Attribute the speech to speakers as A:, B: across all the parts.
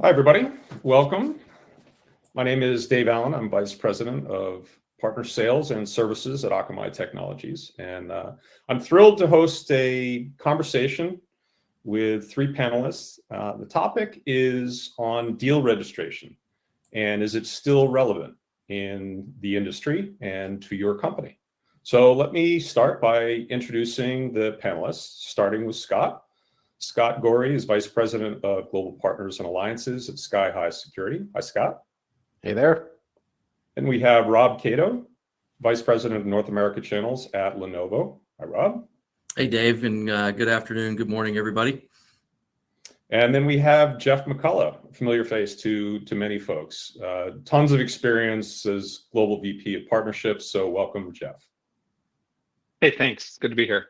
A: Hi, everybody. Welcome. My name is Dave Allen. I'm Vice President of Partner Sales and Services at Akamai Technologies. And I'm thrilled to host a conversation with three panelists. The topic is on deal registration. And is it still relevant in the industry and to your company? So let me start by introducing the panelists, starting with Scott. Scott Goree is Vice President of Global Partners and Alliances at Skyhigh Security. Hi, Scott.
B: Hey there.
A: And we have Rob Cato, Vice President of North America Channels at Lenovo. Hi, Rob.
C: Hey, Dave, and good afternoon, good morning, everybody.
A: And then we have Jeff McCullough, a familiar face to many folks. Tons of experience as Global VP of Partnerships, so welcome, Jeff.
D: Hey, thanks. Good to be here.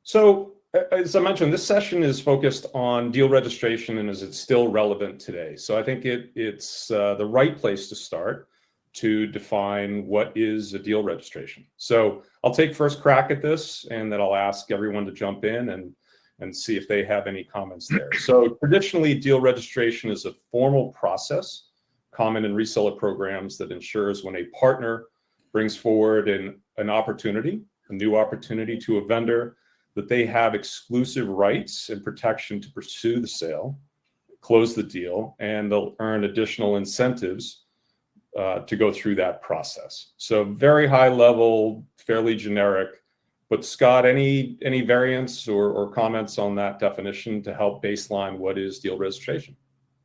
A: So, as I mentioned, this session is focused on deal registration and is it still relevant today? So I think it's the right place to start to define what is a deal registration. So I'll take first crack at this and then I'll ask everyone to jump in and see if they have any comments there. So traditionally, deal registration is a formal process common in reseller programs that ensures when a partner brings forward an opportunity, a new opportunity to a vendor, that they have exclusive rights and protection to pursue the sale, close the deal, and they'll earn additional incentives to go through that process. So very high level, fairly generic. But Scott, any variants or comments on that definition to help baseline what is deal registration?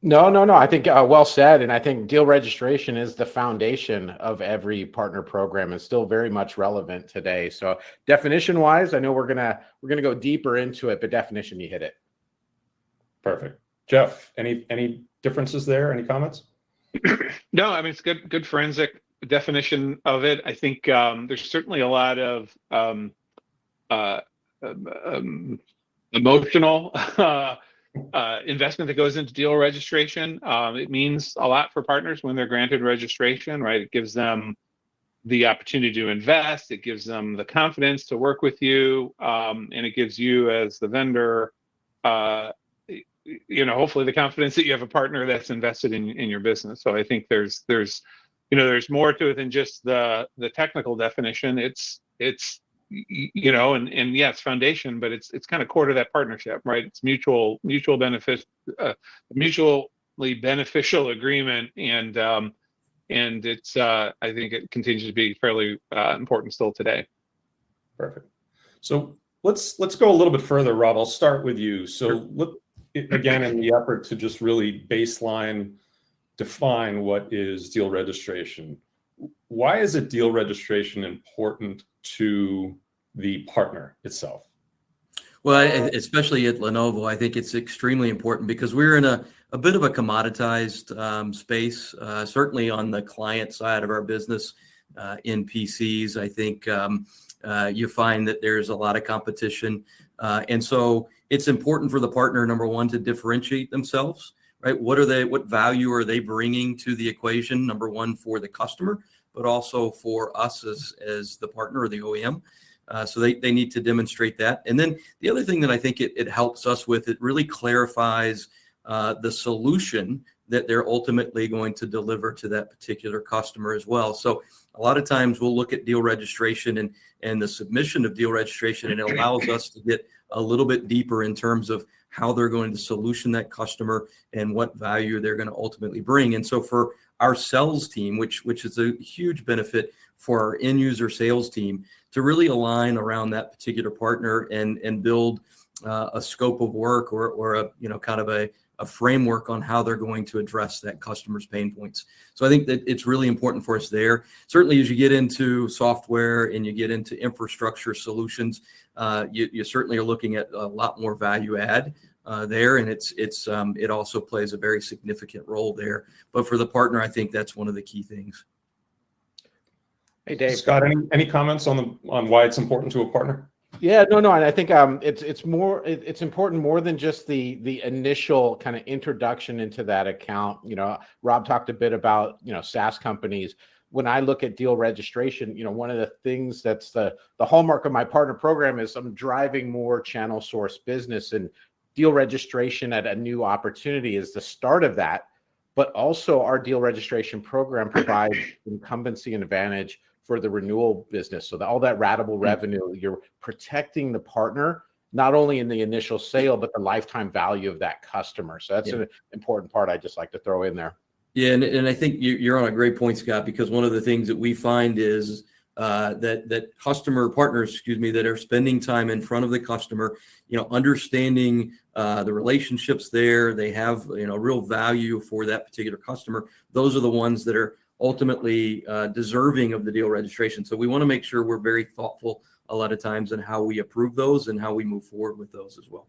B: No. I think well said. And I think deal registration is the foundation of every partner program and still very much relevant today. So definition wise, I know we're gonna go deeper into it, but definition, you hit it.
A: Perfect. Jeff, any differences there? Any comments?
D: No, I mean, it's good forensic definition of it. I think there's certainly a lot of emotional investment that goes into deal registration. It means a lot for partners when they're granted registration, right? It gives them the opportunity to invest. It gives them the confidence to work with you, and it gives you as the vendor, hopefully the confidence that you have a partner that's invested in your business. So I think there's more to it than just the technical definition. It's and yeah, it's foundation, but it's kind of core to that partnership, right? It's mutual benefit, mutually beneficial agreement, and it's I think it continues to be fairly important still today.
A: Perfect. So let's go a little bit further, Rob. I'll start with you. So again, in the effort to just really baseline define what is deal registration. Why is a deal registration important to the partner itself?
C: Well, especially at Lenovo, I think it's extremely important because we're in a bit of a commoditized space, certainly on the client side of our business in PCs. I think you find that there's a lot of competition. And so it's important for the partner, number one, to differentiate themselves, right? What value are they bringing to the equation? Number one, for the customer, but also for us as the partner or the OEM. So they need to demonstrate that. And then the other thing that I think it helps us with, it really clarifies the solution that they're ultimately going to deliver to that particular customer as well. So a lot of times we'll look at deal registration and the submission of deal registration, and it allows us to get a little bit deeper in terms of how they're going to solution that customer and what value they're going to ultimately bring. And so for our sales team, which is a huge benefit for our end user sales team, to really align around that particular partner and build a scope of work or a kind of a framework on how they're going to address that customer's pain points. So I think that it's really important for us there. Certainly, as you get into software and you get into infrastructure solutions, you certainly are looking at a lot more value add there, and it also plays a very significant role there. But for the partner, I think that's one of the key things.
B: Hey, Dave.
A: Scott, any comments on why it's important to a partner?
B: Yeah, no, and I think it's important more than just the initial kind of introduction into that account. Rob talked a bit about SaaS companies. When I look at deal registration, one of the things that's the hallmark of my partner program is I'm driving more channel source business, and deal registration at a new opportunity is the start of that. But also our deal registration program provides incumbency and advantage for the renewal business. So that all that ratable revenue, you're protecting the partner, not only in the initial sale, but the lifetime value of that customer. So that's an important part I'd just like to throw in there.
C: Yeah, and I think you're on a great point, Scott, because one of the things that we find is that customer partners, that are spending time in front of the customer, understanding the relationships there, they have real value for that particular customer. Those are the ones that are ultimately deserving of the deal registration. So we want to make sure we're very thoughtful a lot of times in how we approve those and how we move forward with those as well.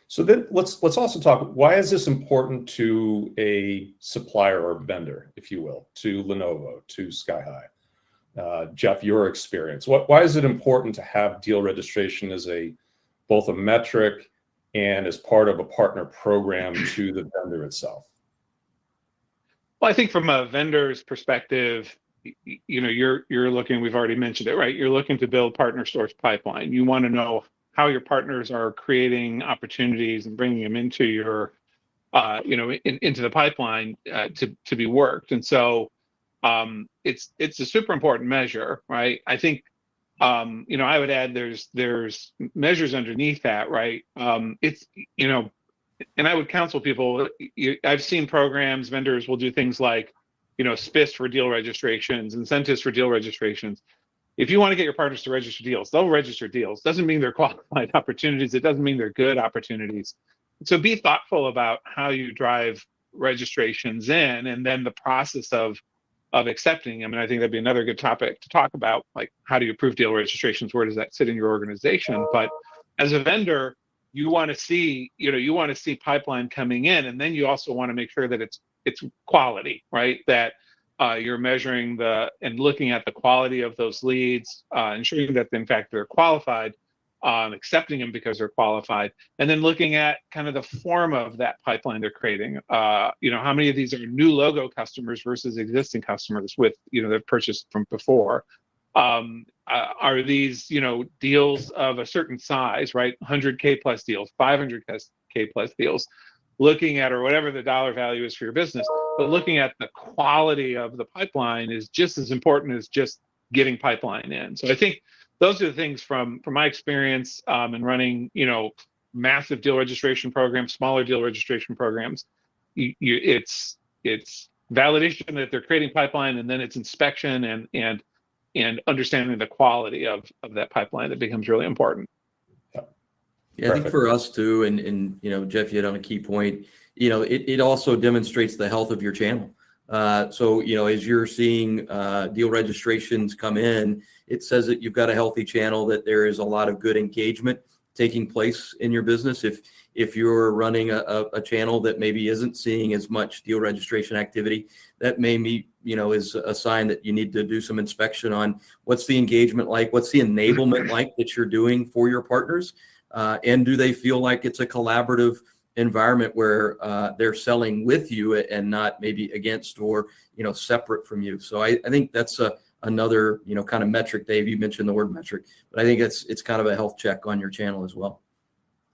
A: So then let's also talk, why is this important to a supplier or vendor, if you will, to Lenovo, to Skyhigh? Jeff, your experience, why is it important to have deal registration as both a metric and as part of a partner program to the vendor itself?
D: Well, I think from a vendor's perspective, you're looking, we've already mentioned it, right? You're looking to build partner source pipeline. You want to know how your partners are creating opportunities and bringing them into your, into the pipeline to be worked. And so it's a super important measure, right? I think, I would add there's measures underneath that, right? It's, and I would counsel people, I've seen programs, vendors will do things like, SPIS for deal registrations, incentives for deal registrations. If you want to get your partners to register deals, they'll register deals. Doesn't mean they're qualified opportunities. It doesn't mean they're good opportunities. So be thoughtful about how you drive registrations in, and then the process of accepting them. And I think that'd be another good topic to talk about, like how do you approve deal registrations? Where does that sit in your organization? But as a vendor, you want to see, pipeline coming in, and then you also want to make sure that it's quality, right? That you're measuring and looking at the quality of those leads, ensuring that in fact they're qualified, accepting them because they're qualified, and then looking at kind of the form of that pipeline they're creating. How many of these are new logo customers versus existing customers with, they've purchased from before. Are these, deals of a certain size, right? 100K plus deals, 500K plus deals, looking at, or whatever the dollar value is for your business, but looking at the quality of the pipeline is just as important as just getting pipeline in. So I think those are the things from my experience in running, massive deal registration programs, smaller deal registration programs. It's validation that they're creating pipeline, and then it's inspection and understanding the quality of that pipeline that becomes really important.
C: Yeah, I think for us too, and Jeff, you hit on a key point. It also demonstrates the health of your channel. So as you're seeing deal registrations come in, it says that you've got a healthy channel, that there is a lot of good engagement taking place in your business. If you're running a channel that maybe isn't seeing as much deal registration activity, that may be, is a sign that you need to do some inspection on what's the engagement like, what's the enablement like that you're doing for your partners. And do they feel like it's a collaborative environment where they're selling with you and not maybe against or separate from you? So I think that's another kind of metric. Dave, you mentioned the word metric, but I think it's kind of a health check on your channel as well.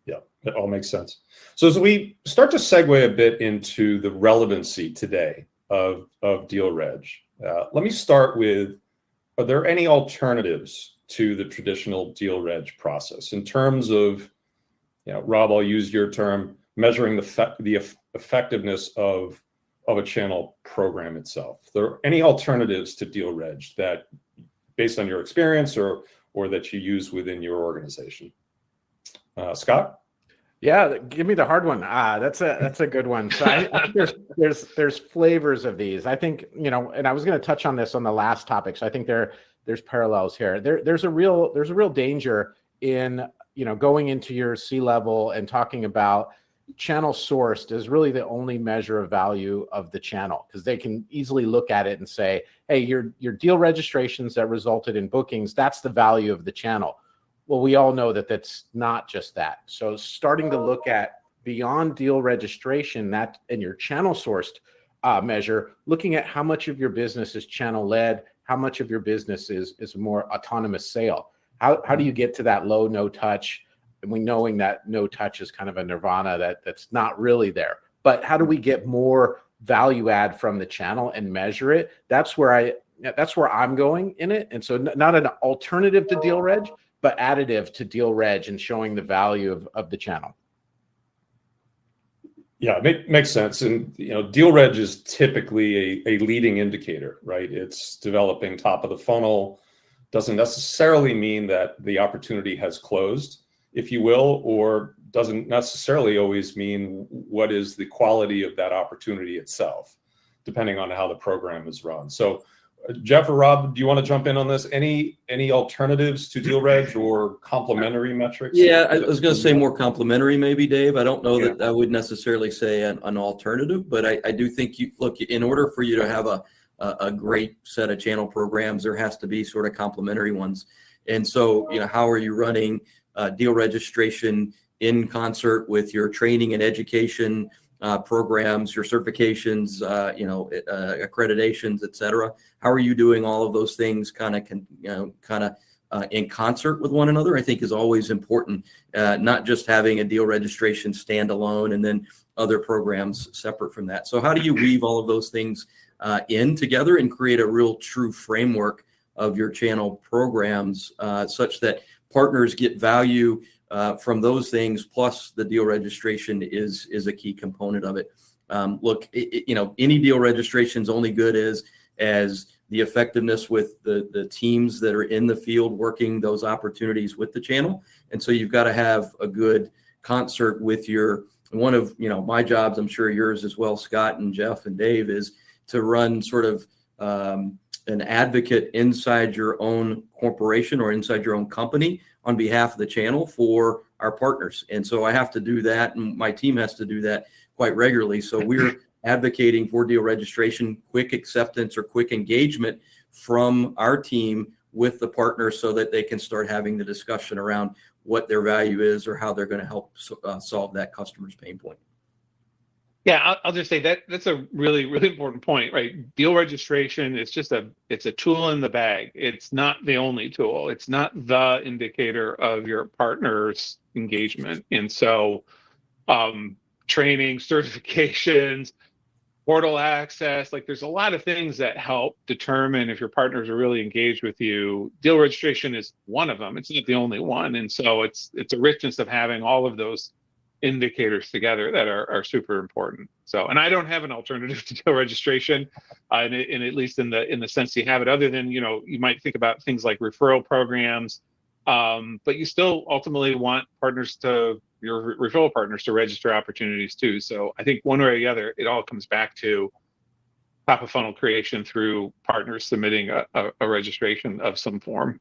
A: Yeah, that all makes sense. So as we start to segue a bit into the relevancy today of deal reg, let me start with, are there any alternatives to the traditional deal reg process in terms of, Rob, I'll use your term, measuring the effectiveness of a channel program itself? Are there any alternatives to deal reg that, based on your experience or that you use within your organization? Scott?
B: Yeah, give me the hard one. That's a good one. So I think there's flavors of these. I think, and I was going to touch on this on the last topic. So I think there's parallels here. There's a real danger in, going into your C-level and talking about channel sourced is really the only measure of value of the channel, because they can easily look at it and say, hey, your deal registrations that resulted in bookings, that's the value of the channel. Well, we all know that that's not just that. So starting to look at beyond deal registration, that in your channel sourced measure, looking at how much of your business is channel led, how much of your business is a more autonomous sale. How do you get to that low, no touch we knowing that no touch is kind of a nirvana that's not really there. But how do we get more value add from the channel and measure it? That's where I'm going in it. And so not an alternative to deal reg, but additive to deal reg and showing the value of the channel.
A: Yeah, makes sense. And deal reg is typically a leading indicator, right? It's developing top of the funnel. Doesn't necessarily mean that the opportunity has closed, if you will, or doesn't necessarily always mean what is the quality of that opportunity itself, depending on how the program is run. So Jeff or Rob, do you want to jump in on this? Any alternatives to deal reg or complementary metrics?
C: Yeah, I was going to say more complementary, maybe, Dave. I don't know that I would necessarily say an alternative, but I do think look, in order for you to have a great set of channel programs, there has to be sort of complementary ones. And so, how are you running deal registration in concert with your training and education programs, your certifications, accreditations, et cetera? How are you doing all of those things kind of in concert with one another? I think is always important, not just having a deal registration standalone and then other programs separate from that. So how do you weave all of those things in together and create a real true framework of your channel programs such that partners get value from those things, plus the deal registration is a key component of it. Look, any deal registration is only good as the effectiveness with the teams that are in the field working those opportunities with the channel. And so you've got to have a good concert with one of my jobs, I'm sure yours as well, Scott and Jeff and Dave, is to run sort of an advocate inside your own corporation or inside your own company on behalf of the channel for our partners. And so I have to do that, and my team has to do that quite regularly. So we're advocating for deal registration, quick acceptance or quick engagement from our team with the partner so that they can start having the discussion around what their value is or how they're going to help solve that customer's pain point.
D: Yeah, I'll just say that's a really, really important point, right? Deal registration is it's a tool in the bag. It's not the only tool. It's not the indicator of your partner's engagement. And so training, certifications, portal access, like there's a lot of things that help determine if your partners are really engaged with you. Deal registration is one of them. It's not the only one. And so it's a richness of having all of those indicators together that are super important. So, and I don't have an alternative to deal registration, and at least in the sense you have it, other than you might think about things like referral programs, but you still ultimately want your referral partners to register opportunities too. So I think one way or the other, it all comes back to top of funnel creation through partners submitting a registration of some form.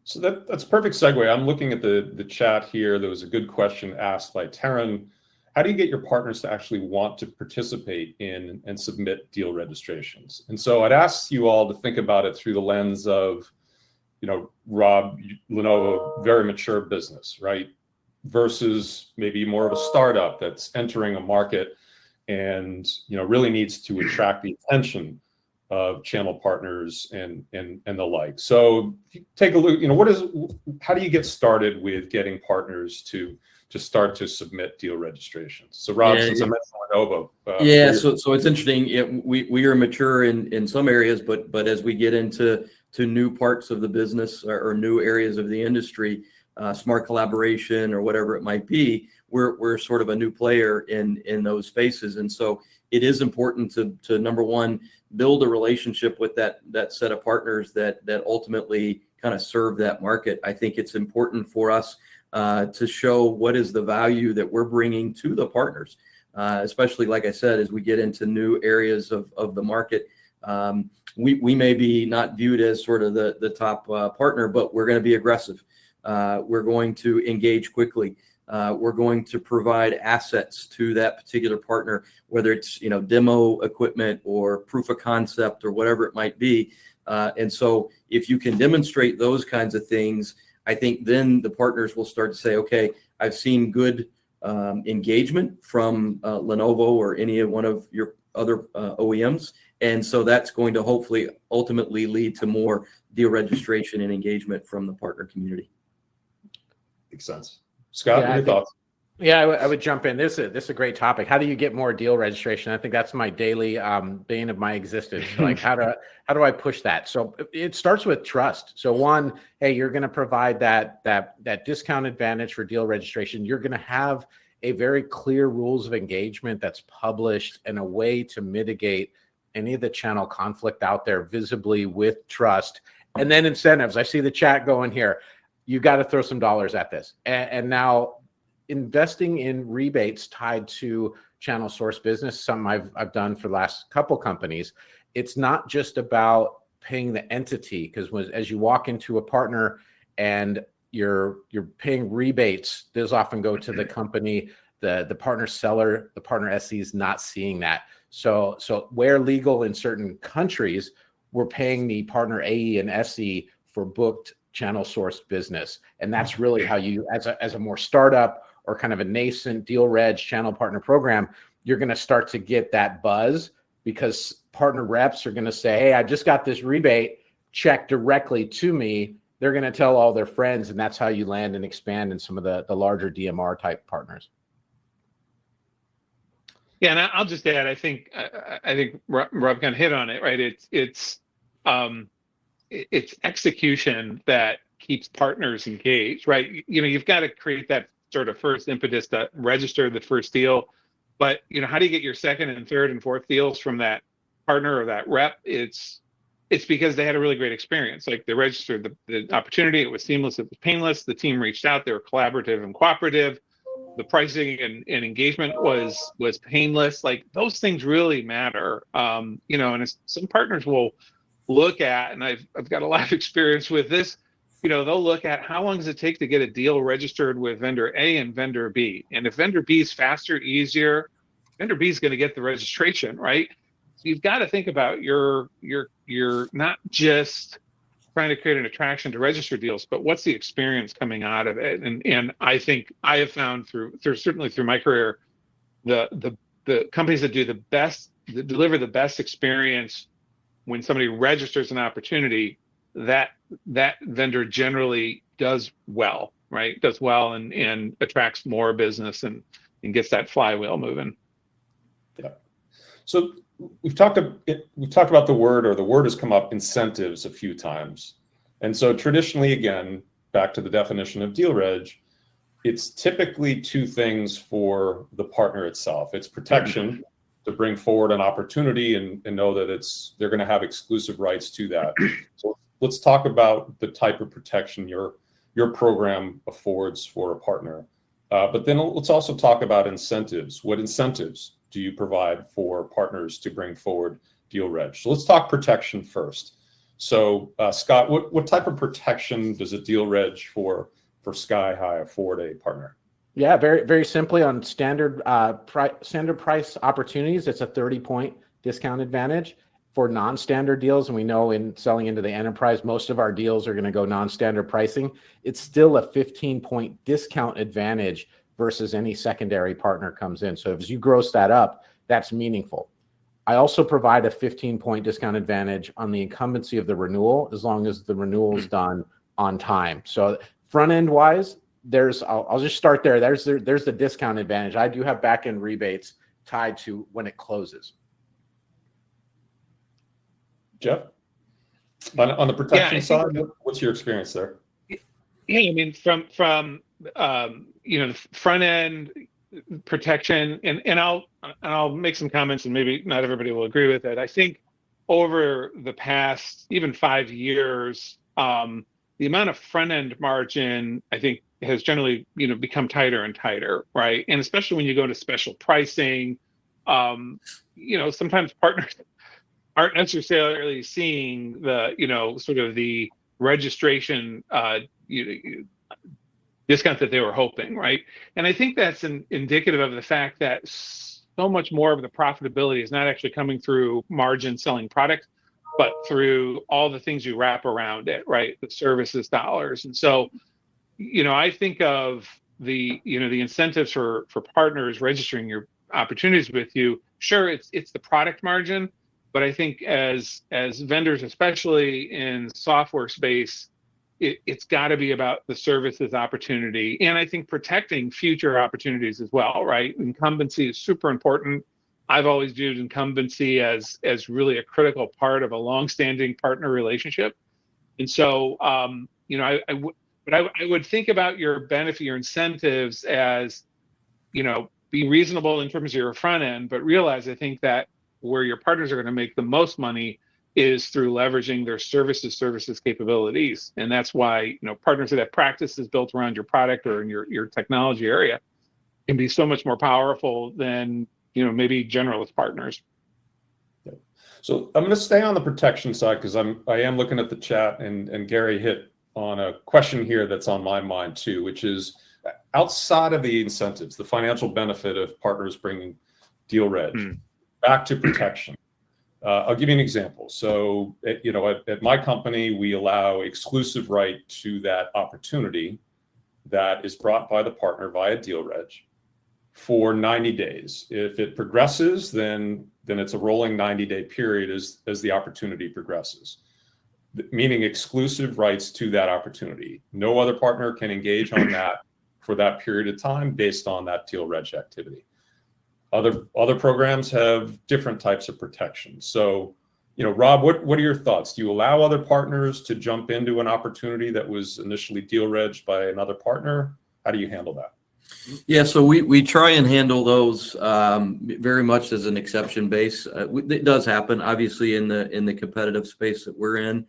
A: So that's a perfect segue. I'm looking at the chat here. There was a good question asked by Taryn. How do you get your partners to actually want to participate in and submit deal registrations? And so I'd ask you all to think about it through the lens of, Rob, Lenovo, very mature business, right? Versus maybe more of a startup that's entering a market and, really needs to attract the attention of channel partners and the like. So if you take a look, how do you get started with getting partners to start to submit deal registrations? So Rob, since I mentioned Lenovo.
C: So it's interesting. We are mature in some areas, but as we get into new parts of the business or new areas of the industry, smart collaboration or whatever it might be, we're sort of a new player in those spaces. And so it is important to number one, build a relationship with that set of partners that ultimately kind of serve that market. I think it's important for us to show what is the value that we're bringing to the partners, especially, like I said, as we get into new areas of the market. We may be not viewed as sort of the top partner, but we're going to be aggressive. We're going to engage quickly. We're going to provide assets to that particular partner, whether it's demo equipment or proof of concept or whatever it might be. And so if you can demonstrate those kinds of things, I think then the partners will start to say, okay, I've seen good engagement from Lenovo or any one of your other OEMs. And so that's going to hopefully ultimately lead to more deal registration and engagement from the partner community.
A: Makes sense. Scott,
B: Yeah,
A: what are your thoughts?
B: Yeah, I would jump in. This is a great topic. How do you get more deal registration? I think that's my daily bane of my existence. Like, how do I push that? So it starts with trust. So one, hey, you're going to provide that discount advantage for deal registration. You're going to have a very clear rules of engagement that's published and a way to mitigate any of the channel conflict out there visibly with trust. And then incentives. I see the chat going here. You got to throw some dollars at this. And now, investing in rebates tied to channel source business, something I've done for the last couple companies. It's not just about paying the entity, because as you walk into a partner and you're paying rebates, those often go to the company, the partner seller, the partner SE is not seeing that. So where legal in certain countries, we're paying the partner AE and SE for booked channel source business. And that's really how you, as a more startup or kind of a nascent deal reg channel partner program, you're going to start to get that buzz, because partner reps are going to say, hey, I just got this rebate, check directly to me. They're going to tell all their friends, and that's how you land and expand in some of the larger DMR type partners.
D: Yeah, and I'll just add, I think Rob kind of hit on it, right? It's execution that keeps partners engaged, right? You've got to create that sort of first impetus to register the first deal, but how do you get your second and third and fourth deals from that partner or that rep? It's because they had a really great experience. Like, they registered the opportunity, it was seamless, it was painless, the team reached out, they were collaborative and cooperative, the pricing and engagement was painless. Like, those things really matter. And some partners will look at, and I've got a lot of experience with this, they'll look at how long does it take to get a deal registered with vendor A and vendor B. And if vendor B is faster, easier, vendor B is going to get the registration, right? So you've got to think about you're not just trying to create an attraction to register deals, but what's the experience coming out of it? And I think I have found certainly through my career, the companies that deliver the best experience when somebody registers an opportunity, that vendor generally does well, right? Does well and attracts more business and gets that flywheel moving.
A: Yeah. So we've talked about the word has come up, incentives, a few times. And so traditionally, again, back to the definition of deal reg, it's typically two things for the partner itself. It's protection to bring forward an opportunity and know that they're going to have exclusive rights to that. So let's talk about the type of protection your program affords for a partner. But then let's also talk about incentives. What incentives do you provide for partners to bring forward deal reg? So let's talk protection first. So Scott, what type of protection does a deal reg for Skyhigh afford a partner?
B: Yeah, very, very simply, on standard price opportunities, it's a 30-point discount advantage. For non-standard deals, and we know in selling into the enterprise, most of our deals are going to go non-standard pricing. It's still a 15-point discount advantage versus any secondary partner comes in. So as you gross that up, that's meaningful. I also provide a 15-point discount advantage on the incumbency of the renewal, as long as the renewal is done on time. So front end wise, I'll just start there. There's the discount advantage. I do have back end rebates tied to when it closes.
A: Jeff, on the protection side, what's your experience there?
D: Yeah, I mean, from the front end protection, and I'll make some comments, and maybe not everybody will agree with it. I think over the past even 5 years, the amount of front end margin, I think, has generally become tighter and tighter, right? And especially when you go to special pricing, sometimes partners aren't necessarily seeing the sort of the registration discount that they were hoping, right? And I think that's indicative of the fact that so much more of the profitability is not actually coming through margin selling product, but through all the things you wrap around it, right? The services dollars. And so, I think of the incentives for partners registering your opportunities with you. Sure, it's the product margin, but I think as vendors, especially in software space, it's got to be about the services opportunity, and I think protecting future opportunities as well, right? Incumbency is super important. I've always viewed incumbency as really a critical part of a long-standing partner relationship. And so, I would think about your benefit, your incentives as, be reasonable in terms of your front end, but realize, I think, that where your partners are going to make the most money is through leveraging their services capabilities. And that's why, partners that have practices built around your product or in your technology area can be so much more powerful than, maybe generalist partners.
A: So I'm going to stay on the protection side because I am looking at the chat, and Gary hit on a question here that's on my mind too, which is outside of the incentives, the financial benefit of partners bringing deal reg back to protection. I'll give you an example. So, at my company, we allow exclusive right to that opportunity that is brought by the partner via deal reg for 90 days. If it progresses, then it's a rolling 90-day period as the opportunity progresses, meaning exclusive rights to that opportunity. No other partner can engage on that for that period of time based on that deal reg activity. Other programs have different types of protection. So, Rob, what are your thoughts? Do you allow other partners to jump into an opportunity that was initially deal reg by another partner? How do you handle that?
C: Yeah, so we try and handle those very much as an exception base. It does happen, obviously, in the competitive space that we're in.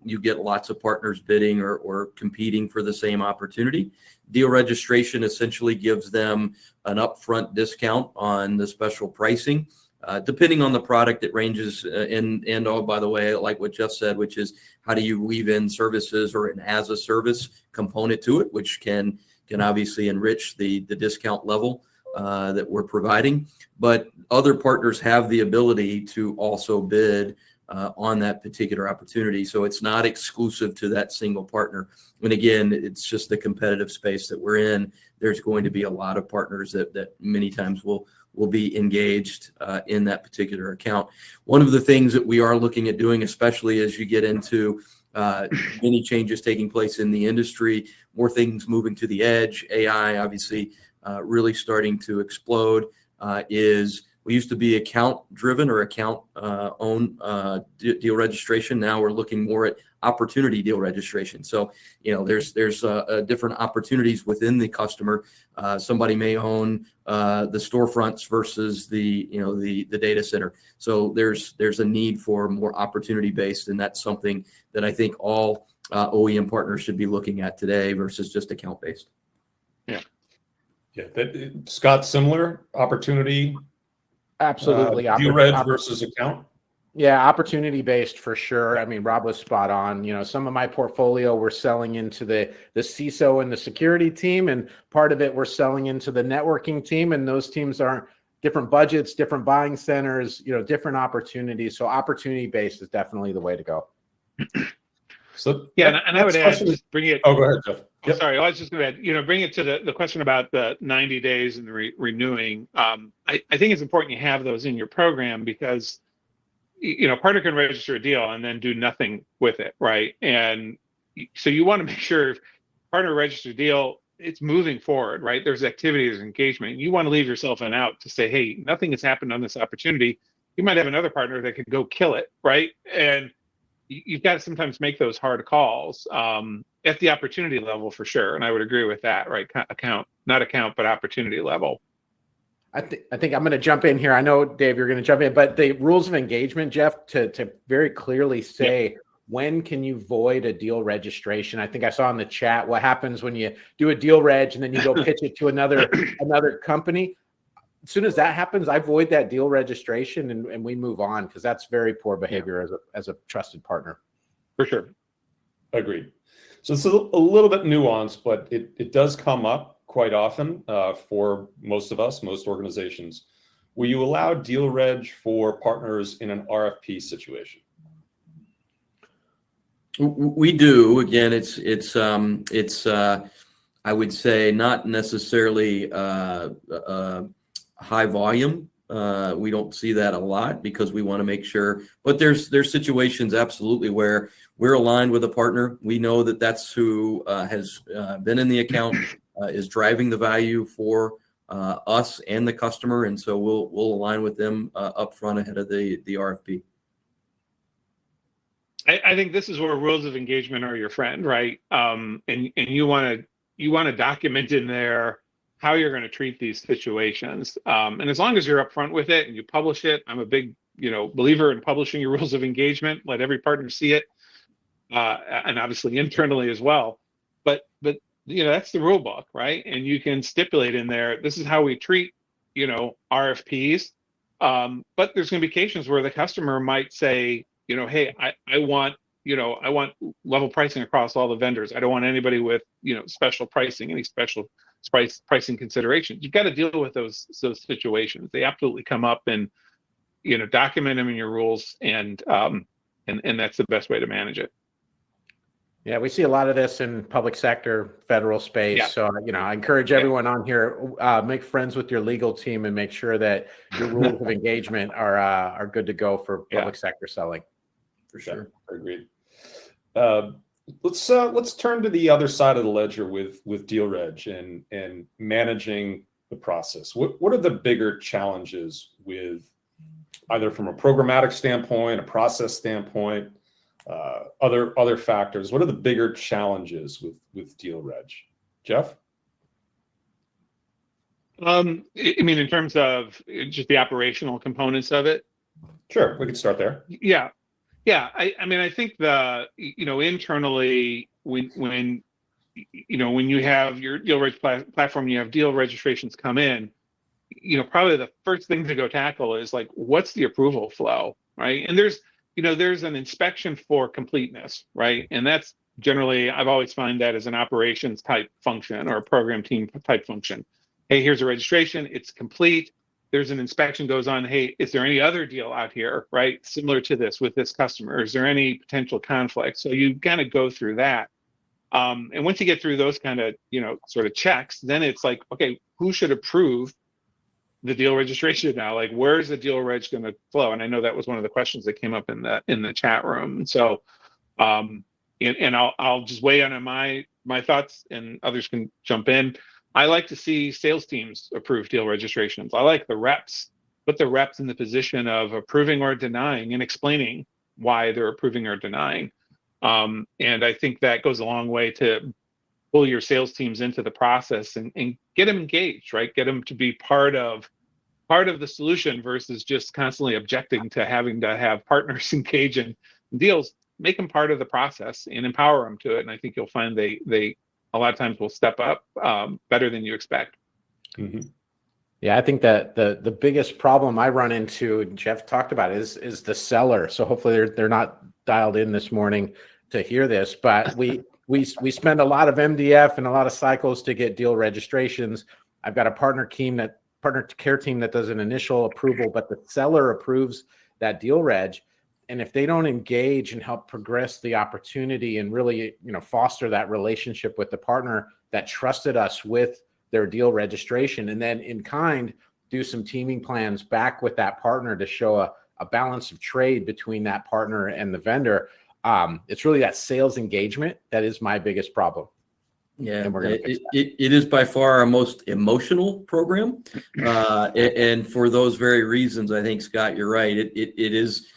C: You get lots of partners bidding or competing for the same opportunity. Deal registration essentially gives them an upfront discount on the special pricing. Depending on the product, it ranges and oh, by the way, like what Jeff said, which is how do you weave in services or an as a service component to it, which can obviously enrich the discount level that we're providing. But other partners have the ability to also bid on that particular opportunity. So it's not exclusive to that single partner. And again, it's just the competitive space that we're in. There's going to be a lot of partners that many times will be engaged in that particular account. One of the things that we are looking at doing, especially as you get into many changes taking place in the industry, more things moving to the edge, AI obviously really starting to explode, is we used to be account driven or account owned deal registration. Now we're looking more at opportunity deal registration. So, there's different opportunities within the customer. Somebody may own the storefronts versus the data center. So there's a need for more opportunity based, and that's something that I think all OEM partners should be looking at today versus just account based.
A: Yeah. Scott, similar opportunity.
B: Absolutely.
A: Deal reg versus account.
B: Yeah, opportunity based for sure. I mean, Rob was spot on. Some of my portfolio we're selling into the CISO and the security team, and part of it we're selling into the networking team, and those teams aren't different budgets, different buying centers, different opportunities. So opportunity based is definitely the way to go.
D: So yeah, and I would add, just bring it.
A: Oh, go ahead, Jeff.
D: Yep. Sorry, I was just going to add, bring it to the question about the 90 days and the renewing. I think it's important you have those in your program because, partner can register a deal and then do nothing with it, right? And so you want to make sure if partner registers a deal, it's moving forward, right? There's activity, there's engagement. You want to leave yourself an out to say, hey, nothing has happened on this opportunity. You might have another partner that could go kill it, right? And you've got to sometimes make those hard calls at the opportunity level for sure. And I would agree with that, right? Not account, but opportunity level.
B: I think I'm going to jump in here. I know, Dave, you're going to jump in, but the rules of engagement, Jeff, to very clearly say, when can you void a deal registration? I think I saw in the chat what happens when you do a deal reg and then you go pitch it to another company. As soon as that happens, I void that deal registration and we move on, because that's very poor behavior as a trusted partner.
D: For sure.
A: Agreed. So it's a little bit nuanced, but it does come up quite often for most of us, most organizations. Will you allow deal reg for partners in an RFP situation?
C: We do. Again, it's I would say not necessarily high volume We don't see that a lot because we want to make sure, but there's situations absolutely where we're aligned with a partner. We know that that's who has been in the account, is driving the value for us and the customer. And so we'll align with them up front ahead of the RFP.
D: I think this is where rules of engagement are your friend, right? And you want to document in there how you're going to treat these situations. And as long as you're upfront with it and you publish it, I'm a big believer in publishing your rules of engagement. Let every partner see it, and obviously internally as well. But that's the rule book, right? And you can stipulate in there, this is how we treat RFPs. But there's going to be occasions where the customer might say, hey, I want level pricing across all the vendors. I don't want anybody with special pricing, any special pricing considerations. You've got to deal with those situations. They absolutely come up, and document them in your rules, and that's the best way to manage it.
B: Yeah, we see a lot of this in public sector, federal space.
D: Yeah.
B: So, I encourage everyone on here, make friends with your legal team and make sure that your rules of engagement are good to go for public sector selling.
C: For sure.
A: Agreed. Let's turn to the other side of the ledger with deal reg and managing the process. What are the bigger challenges with either from a programmatic standpoint, a process standpoint, other factors? What are the bigger challenges with deal reg? Jeff?
D: I mean, in terms of just the operational components of it.
A: Sure, we can start there.
D: Yeah. I mean, I think internally when you have your deal reg platform, you have deal registrations come in, probably the first thing to go tackle is like, what's the approval flow, right? And there's an inspection for completeness, right? And that's generally, I've always find that as an operations type function or a program team type function. Hey, here's a registration, it's complete. There's an inspection goes on. Hey, is there any other deal out here, right? Similar to this with this customer? Is there any potential conflict? So you kind of go through that. And once you get through those kind of, sort of checks, then it's like, okay, who should approve the deal registration now? Like, where's the deal reg going to flow? And I know that was one of the questions that came up in the chat room. So, and I'll just weigh in on my thoughts, and others can jump in. I like to see sales teams approve deal registrations. I like the reps, put the reps in the position of approving or denying and explaining why they're approving or denying. And I think that goes a long way to pull your sales teams into the process and get them engaged, right? Get them to be part of the solution versus just constantly objecting to having to have partners engage in deals. Make them part of the process and empower them to it. And I think you'll find they a lot of times will step up better than you expect.
A: Mm-hmm.
B: Yeah, I think that the biggest problem I run into, and Jeff talked about, is the seller. So hopefully they're not dialed in this morning to hear this, but we spend a lot of MDF and a lot of cycles to get deal registrations. I've got a partner care team that does an initial approval, but the seller approves that deal reg. And if they don't engage and help progress the opportunity and really, foster that relationship with the partner that trusted us with their deal registration, and then in kind do some teaming plans back with that partner to show a balance of trade between that partner and the vendor, it's really that sales engagement that is my biggest problem.
C: Yeah,
B: and we're gonna fix that.
C: It is by far our most emotional program, and for those very reasons, I think, Scott, you're right. It is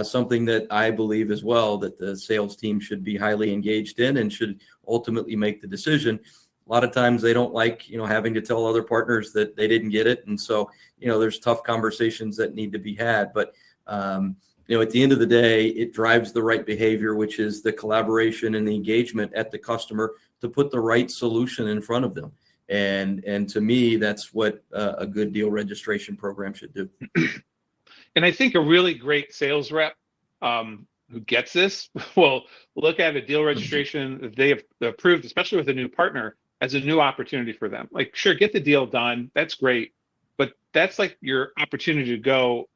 C: something that I believe as well that the sales team should be highly engaged in and should ultimately make the decision. A lot of times they don't like, having to tell other partners that they didn't get it. And so, there's tough conversations that need to be had. But, at the end of the day, it drives the right behavior, which is the collaboration and the engagement at the customer to put the right solution in front of them. And to me, that's what a good deal registration program should do.
D: And I think a really great sales rep who gets this will look at a deal registration that they have approved, especially with a new partner, as a new opportunity for them. Like, sure, get the deal done. That's great. But that's like your opportunity to go,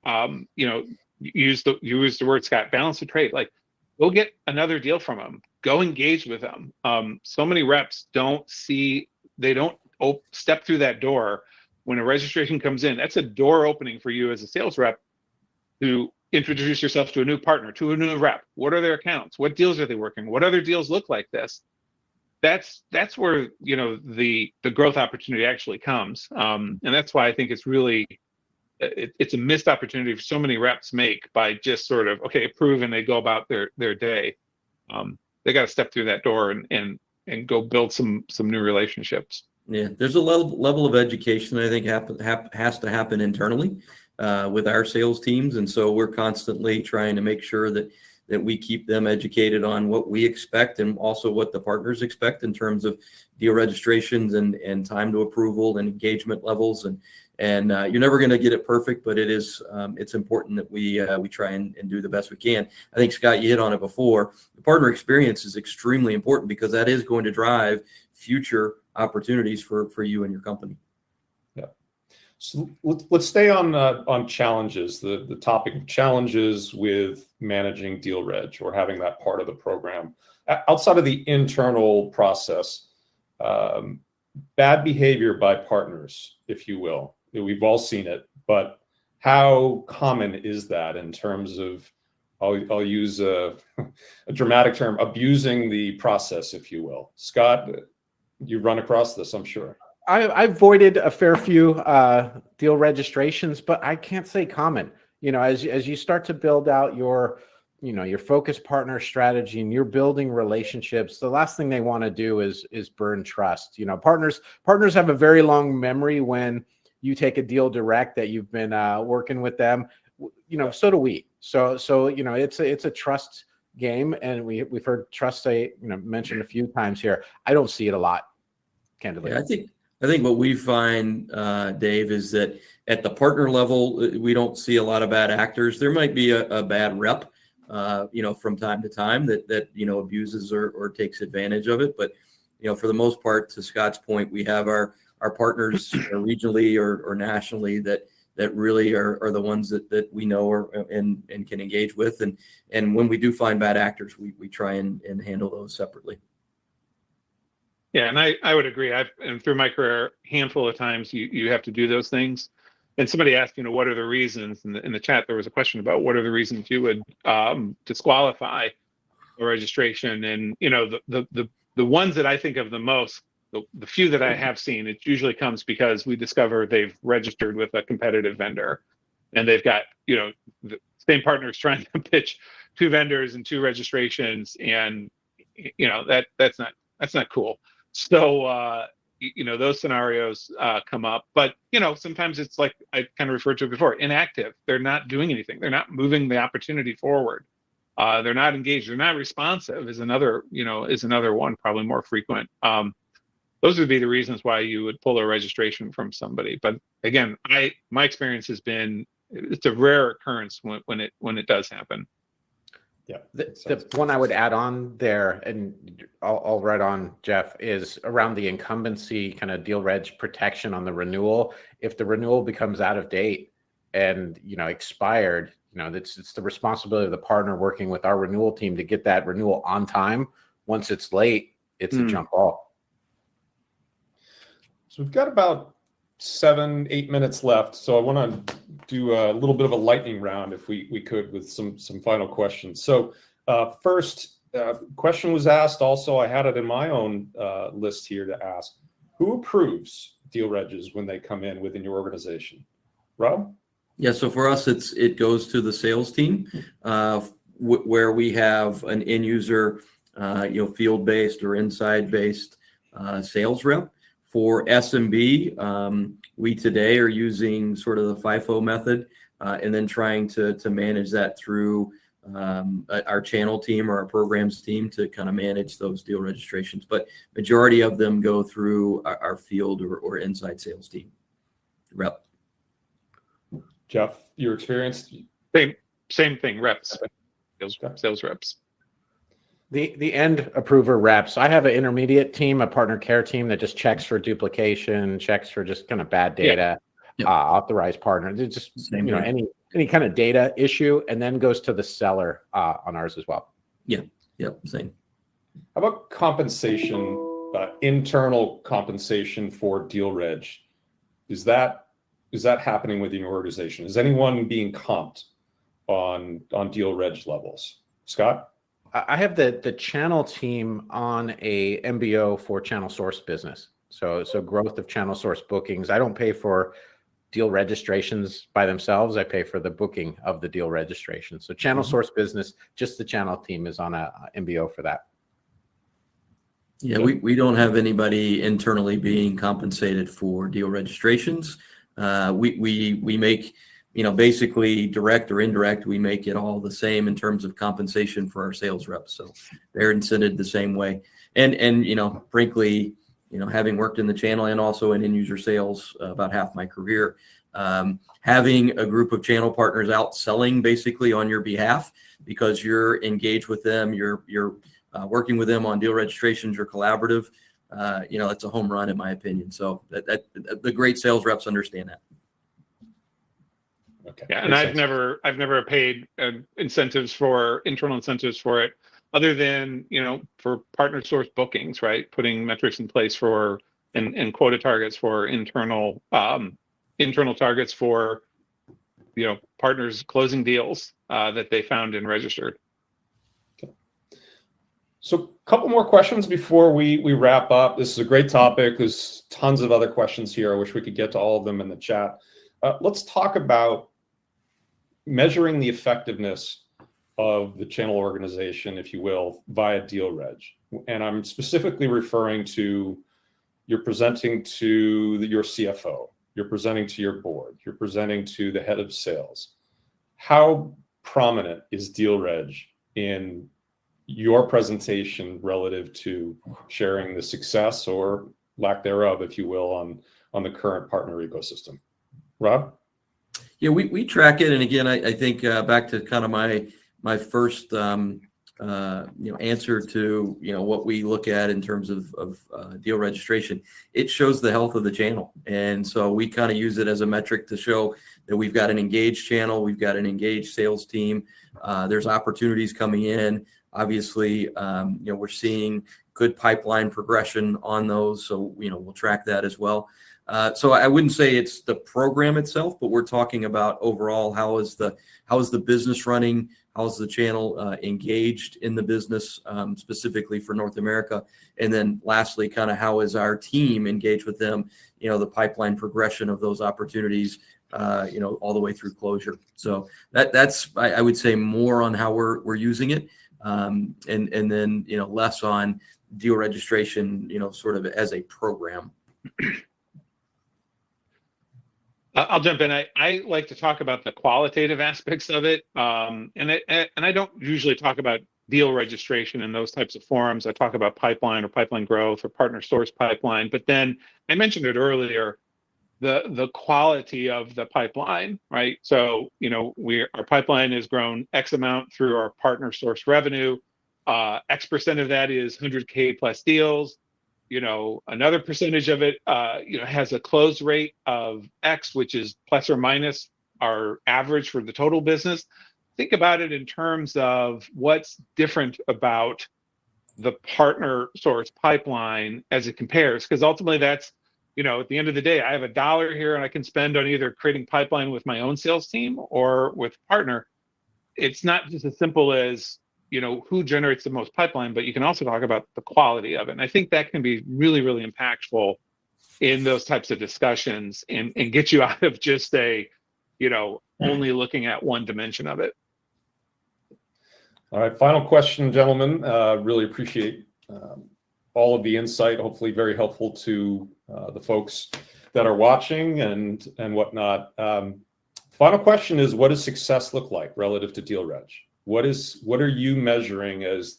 D: you use the word, Scott, balance the trade. Like, go get another deal from them. Go engage with them. So many reps don't step through that door when a registration comes in, that's a door opening for you as a sales rep to introduce yourself to a new partner, to a new rep. What are their accounts? What deals are they working? What other deals look like this? That's where, you know, the growth opportunity actually comes. And that's why I think it's really, it's a missed opportunity for so many reps make by just sort of, okay, approve, and they go about their day. They got to step through that door and go build some new relationships.
C: Yeah, there's a level of education that I think has to happen internally with our sales teams, and so we're constantly trying to make sure that we keep them educated on what we expect and also what the partners expect in terms of deal registrations and time to approval and engagement levels. And you're never going to get it perfect, but it's important that we try and do the best we can. I think, Scott, you hit on it before. The partner experience is extremely important because that is going to drive future opportunities for you and your company.
A: Yeah. So let's stay on challenges, the topic of challenges with managing deal reg or having that part of the program. Outside of the internal process, bad behavior by partners, if you will. We've all seen it, but how common is that in terms of, I'll use a dramatic term, abusing the process, if you will. Scott, you run across this, I'm sure.
B: I've avoided a fair few deal registrations, but I can't say common. You know, as you start to build out your focus partner strategy and you're building relationships, the last thing they want to do is burn trust. You know, partners have a very long memory when you take a deal direct that you've been working with them. You know, so do we. So you know, it's a trust game, and we've heard trust mentioned a few times here. I don't see it a lot, candidly.
C: Yeah, I think what we find, Dave, is that at the partner level, we don't see a lot of bad actors. There might be a bad rep, from time to time that abuses or takes advantage of it. But for the most part, to Scott's point, we have our partners regionally or nationally that really are the ones that we know and can engage with. And when we do find bad actors, we try and handle those separately.
D: Yeah, and I would agree. And through my career, a handful of times you have to do those things. And somebody asked, what are the reasons? In the chat, there was a question about what are the reasons you would disqualify a registration. And the ones that I think of the most, the few that I have seen, it usually comes because we discover they've registered with a competitive vendor, and they've got the same partners trying to pitch 2 vendors and 2 registrations, and that's not cool. So those scenarios come up, but sometimes it's like I kind of referred to it before, inactive. They're not doing anything. They're not moving the opportunity forward. They're not engaged. They're not responsive. Is another one, probably more frequent. Those would be the reasons why you would pull a registration from somebody. But again, my experience has been it's a rare occurrence when it does happen.
B: Yeah, the one I would add on there, and I'll right on, Jeff, is around the incumbency kind of deal reg protection on the renewal. If the renewal becomes out of date and expired, it's the responsibility of the partner working with our renewal team to get that renewal on time. Once it's late, it's a jump ball.
A: So we've got about 7-8 minutes left. So I want to do a little bit of a lightning round, if we could, with some final questions. So first question was asked. Also, I had it in my own list here to ask: who approves deal regs when they come in within your organization? Rob?
C: Yeah. So for us, it goes to the sales team, where we have an end user, field-based or inside-based sales rep. For SMB, we today are using sort of the FIFO method, and then trying to manage that through our channel team or our programs team to kind of manage those deal registrations. But majority of them go through our field or inside sales team rep.
A: Jeff, your experience?
D: Same thing, reps, sales reps.
B: The end approver reps. I have an intermediate team, a partner care team that just checks for duplication, checks for just kind of bad data, authorized partner. It's just any kind of data issue, and then goes to the seller on ours as well.
C: Yeah. Same.
A: How about compensation, internal compensation for deal reg? Is that happening within your organization? Is anyone being comped on deal reg levels? Scott?
B: I have the channel team on a MBO for channel source business. So growth of channel source bookings. I don't pay for deal registrations by themselves. I pay for the booking of the deal registration. So channel source business, just the channel team is on a MBO for that.
C: Yeah, we don't have anybody internally being compensated for deal registrations. We make, basically direct or indirect, we make it all the same in terms of compensation for our sales reps. So they're incented the same way. And frankly, having worked in the channel and also in end user sales about half my career, having a group of channel partners out selling basically on your behalf because you're engaged with them, you're working with them on deal registrations, you're collaborative. That's a home run in my opinion. So that the great sales reps understand that.
A: Okay.
D: Yeah, and I've never paid internal incentives for it, other than for partner source bookings, right? Putting metrics in place for and quota targets for internal targets for partners closing deals that they found and registered.
A: Okay. So a couple more questions before we wrap up. This is a great topic. There's tons of other questions here. I wish we could get to all of them in the chat. Let's talk about measuring the effectiveness of the channel organization, if you will, via deal reg. And I'm specifically referring to you're presenting to your CFO, you're presenting to your board, you're presenting to the head of sales. How prominent is deal reg in your presentation relative to sharing the success or lack thereof, if you will, on the current partner ecosystem? Rob? Yeah,
C: we track it. And again, I think back to kind of my first answer to what we look at in terms of deal registration. It shows the health of the channel, and so we kind of use it as a metric to show that we've got an engaged channel, we've got an engaged sales team. There's opportunities coming in. Obviously, we're seeing good pipeline progression on those, so we'll track that as well. So I wouldn't say it's the program itself, but we're talking about overall how is the business running, how is the channel engaged in the business, specifically for North America, and then lastly, kind of how is our team engaged with them, the pipeline progression of those opportunities, all the way through closure. So that's I would say more on how we're using it, and then less on deal registration, sort of as a program.
D: I'll jump in. I like to talk about the qualitative aspects of it, and I don't usually talk about deal registration in those types of forums. I talk about pipeline or pipeline growth or partner source pipeline. But then I mentioned it earlier, the quality of the pipeline, right? So our pipeline has grown X amount through our partner source revenue. X percent of that is 100K plus deals. Another percentage of it, has a close rate of X, which is plus or minus our average for the total business. Think about it in terms of what's different about the partner source pipeline as it compares, because ultimately that's, at the end of the day, I have $1 here and I can spend on either creating pipeline with my own sales team or with partner. It's not just as simple as who generates the most pipeline, but you can also talk about the quality of it. And I think that can be really, really impactful in those types of discussions and get you out of just only looking at one dimension of it.
A: All right, final question, gentlemen. Really appreciate all of the insight, hopefully very helpful to the folks that are watching and whatnot. Final question is, what does success look like relative to deal reg? What are you measuring as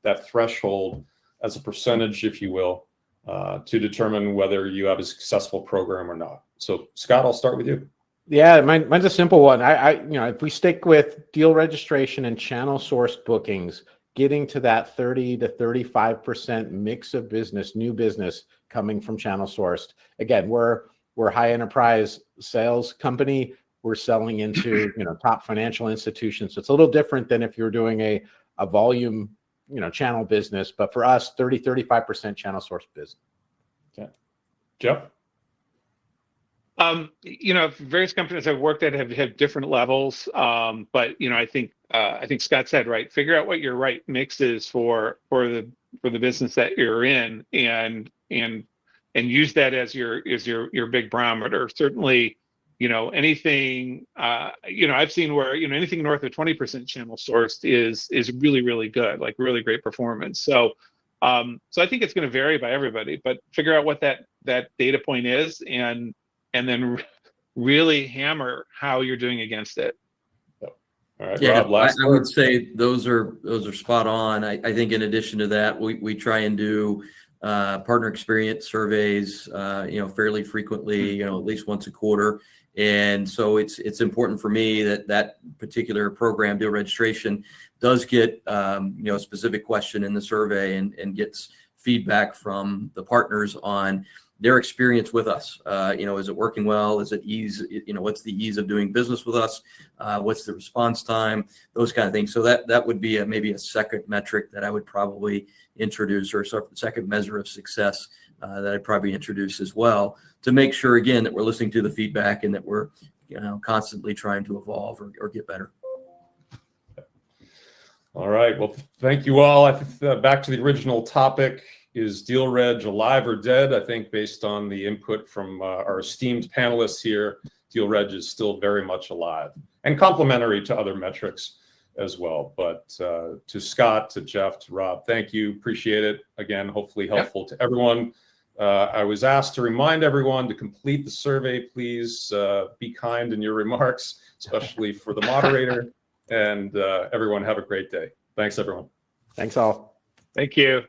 A: that threshold, as a percentage, if you will, to determine whether you have a successful program or not? So Scott, I'll start with you.
B: Yeah, mine's a simple one. If we stick with deal registration and channel sourced bookings, getting to that 30 to 35% mix of business, new business coming from channel sourced. Again, we're high enterprise sales company. We're selling into top financial institutions. So it's a little different than if you're doing a volume channel business. But for us, 30, 35% channel source business.
A: Okay. Jeff?
D: Various companies I've worked at have different levels. But I think Scott said right. Figure out what your right mix is for the business that you're in, and use that as your big barometer. Certainly, anything I've seen where anything north of 20% channel sourced is really, really good, like really great performance. So I think it's going to vary by everybody, but figure out what that data point is, and then really hammer how you're doing against it.
A: All right,
C: Yeah,
A: Rob, last
C: I
A: word.
C: would say those are spot on. I think in addition to that, we try and do partner experience surveys, fairly frequently, at least once a quarter. And so it's important for me that particular program, deal registration, does get a specific question in the survey and gets feedback from the partners on their experience with us. Is it working well? Is it ease? What's the ease of doing business with us? What's the response time? Those kind of things. So that would be maybe a second metric that I would probably introduce, or second measure of success that I'd probably introduce as well, to make sure, again, that we're listening to the feedback and that we're constantly trying to evolve or get better.
A: All right. Well, thank you all. I think back to the original topic. Is Deal Reg alive or dead? I think based on the input from our esteemed panelists here, Deal Reg is still very much alive and complementary to other metrics as well. But to Scott, to Jeff, to Rob, thank you. Appreciate it. Again, hopefully helpful to everyone. I was asked to remind everyone to complete the survey. Please be kind in your remarks, especially for the moderator. And everyone have a great day. Thanks, everyone.
B: Thanks all.
D: Thank you.